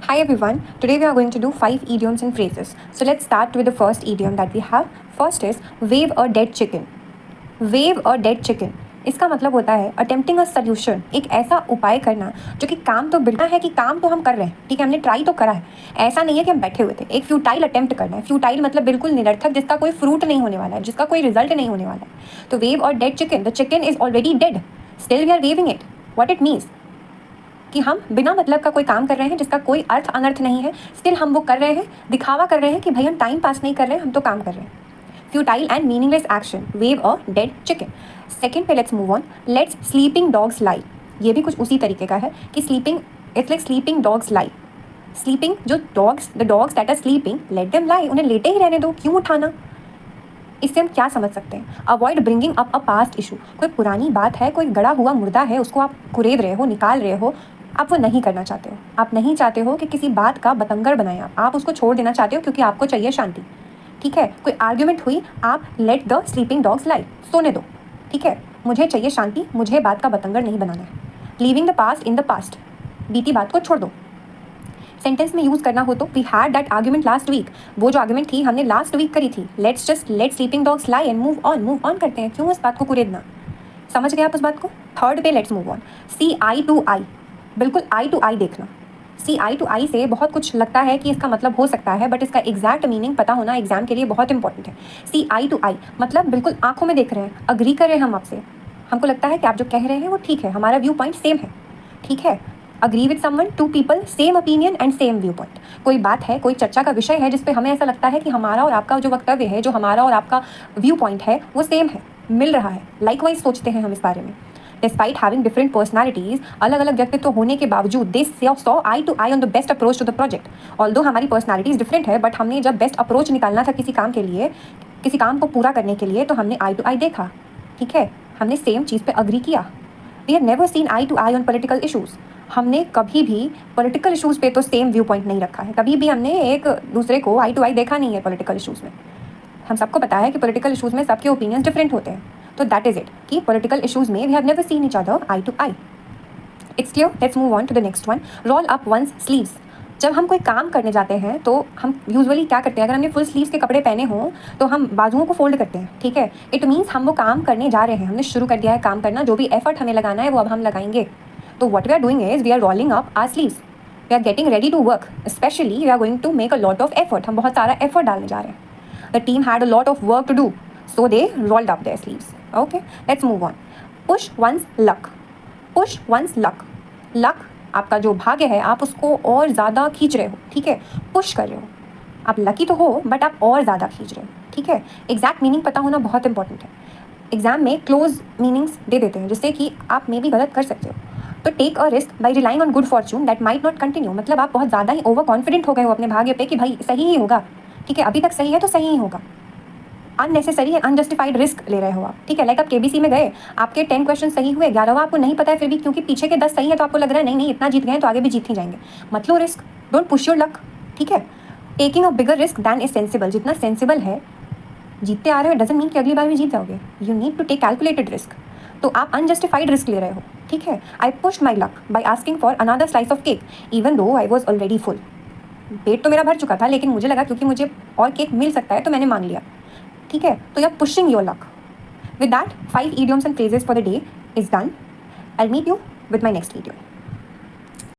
Hi everyone, today we are going to do 5 idioms and phrases. So let's start with the first idiom that we have. First is wave a dead chicken. Wave a dead chicken. इसका मतलब होता है attempting a solution, एक ऐसा उपाय करना जो कि काम तो बिल्कुल है कि काम तो हम कर रहे हैं, ठीक है, हमने ट्राई तो करा है, ऐसा नहीं है कि हम बैठे हुए थे। एक फ्यूटाइल अटेम्प्ट करना है। फ्यूटाइल मतलब बिल्कुल निरर्थक, जिसका कोई फ्रूट नहीं होने वाला है, जिसका कोई रिजल्ट नहीं होने वाला है। तो वेव और dead chicken, the chicken is already dead, still we are waving it. What it means कि हम बिना मतलब का कोई काम कर रहे हैं जिसका कोई अर्थ अनर्थ नहीं है, स्टिल हम वो कर रहे हैं, दिखावा कर रहे हैं कि भाई हम टाइम पास नहीं कर रहे हैं, हम तो काम कर रहे हैं। Futile and meaningless action, wave a dead chicken. Second पे let's move on, let's sleeping dogs lie. ये भी कुछ उसी तरीके का है कि sleeping, it's like sleeping dogs lie. Sleeping, जो dogs, the dogs that are sleeping, let them lie, उन्हें लेटे ही रहने दो, क्यों उठाना। इससे हम क्या समझ सकते हैं? Avoid bringing up a past issue. कोई पुरानी बात है, कोई गड़ा हुआ मुर्दा है, उसको आप कुरेद रहे हो, निकाल रहे हो, आप वो नहीं करना चाहते हो। आप नहीं चाहते हो कि किसी बात का बतंगड़ बनाए, आप उसको छोड़ देना चाहते हो क्योंकि आपको चाहिए शांति, ठीक है। कोई आर्ग्यूमेंट हुई, आप लेट द स्लीपिंग डॉग्स लाई, सोने दो, ठीक है, मुझे चाहिए शांति, मुझे बात का बतंगड़ नहीं बनाना है। Leaving the past in the past, बीती बात को छोड़ दो। सेंटेंस में यूज़ करना हो तो we had that argument last week, वो जो आर्ग्यूमेंट थी हमने लास्ट वीक करी थी। Let's just let sleeping dogs lie and move on करते हैं, क्यों उस बात को कुरेदना। समझ गए आप उस बात को? थर्ड पे let's move on, see eye to eye, बिल्कुल आई टू आई देखना। सी आई टू आई से बहुत कुछ लगता है कि इसका मतलब हो सकता है, बट इसका एग्जैक्ट मीनिंग पता होना एग्जाम के लिए बहुत इंपॉर्टेंट है। सी आई टू आई मतलब बिल्कुल आंखों में देख रहे हैं, अग्री कर रहे हैं हम आपसे, हमको लगता है कि आप जो कह रहे हैं वो ठीक है, हमारा व्यू पॉइंट सेम है, ठीक है। Agree with someone, two people same opinion and same view point. कोई बात है, कोई चर्चा का विषय है जिसपे हमें ऐसा लगता है कि हमारा और आपका जो वक्तव्य है, जो हमारा और आपका व्यू पॉइंट है वो सेम है, मिल रहा है, लाइकवाइज सोचते हैं हम इस बारे में। डिस्पाइट हैविंग डिफरेंट पर्सनैलिटीज, अलग अलग व्यक्तित्व होने के बावजूद they saw eye to eye on the best approach to the project. Although हमारी पर्सनैलिटीज डिफरेंट है, बट हमने जब बेस्ट अप्रोच निकालना था किसी काम के लिए, किसी काम को पूरा करने के लिए, तो हमने आई टू आई देखा, ठीक है, हमने सेम चीज़ पे अग्री किया। We have never seen eye to eye on political issues, हमने कभी भी पॉलिटिकल इशूज़ पे तो सेम व्यू पॉइंट नहीं रखा है, कभी भी हमने एक दूसरे को आई टू आई देखा नहीं है पॉलिटिकल इशूज़ में। हम सबको पता है कि पॉलिटिकल इशूज़ में सबके ओपिनियंस डिफरेंट होते हैं, तो दैट इज़ इट कि पॉलिटिकल इशूज़ में we have never seen each other eye to eye. It's clear, let's move on to the next one, roll up one's sleeves. जब हम कोई काम करने जाते हैं तो हम यूजुअली क्या करते हैं, अगर हमने फुल स्लीव्स के कपड़े पहने हों तो हम बाजुओं को फोल्ड करते हैं, ठीक है। इट मीन्स हम वो काम करने जा रहे हैं, हमने शुरू कर दिया है काम करना, जो भी एफर्ट हमें लगाना है वो अब हम लगाएंगे। तो what we are doing is we are rolling up our sleeves, we are getting ready to work, specially we are going to make a lot of effort, हम बहुत सारा एफर्ट डालने जा रहे हैं। The team had a lot of work to do, so they rolled up their sleeves. Okay, let's move on, push one's luck. Push one's luck, luck आपका जो भाग्य है आप उसको और ज़्यादा खींच रहे हो, ठीक है, पुश कर रहे हो। आप लकी तो हो बट आप और ज़्यादा खींच रहे हो, ठीक है। एग्जैक्ट मीनिंग पता होना बहुत इंपॉर्टेंट है। एग्जाम में क्लोज मीनिंग्स दे देते हैं जिससे कि आप मे भी गलत कर सकते हो। तो take a risk by relying on good fortune that might not continue, मतलब आप बहुत ज़्यादा ही ओवर कॉन्फिडेंट हो गए हो अपने भाग्य पे कि भाई सही ही होगा, ठीक है, अभी तक सही है तो सही ही होगा। अननेसेसरी एंड अनजस्टिफाइड रिस्क ले रहे हो आप, ठीक है। लाइक आप केबीसी में गए, आपके 10 क्वेश्चन सही हुए, 11वां आपको नहीं पता है, फिर भी क्योंकि पीछे के 10 सही है तो आपको लग रहा है नहीं इतना जीत गए तो आगे भी जीत ही जाएंगे। मत लो risk, don't push your luck, ठीक है। Taking a bigger risk than is sensible, जितना सेंसिबल है, जीतते आ रहे हो डजंट मीन कि अगली बार भी जीत जाओगे, you need to take calculated risk. तो आप अनजस्टिफाइड रिस्क ले रहे हो, ठीक है। I pushed my luck by asking for another slice of cake even though I was already full. पेट तो मेरा भर चुका था लेकिन मुझे लगा क्योंकि मुझे और केक मिल सकता है तो मैंने मांग लिया, ठीक है। तो you are pushing your luck. With that 5 idioms and phrases for the day is done. I'll meet you with my next video.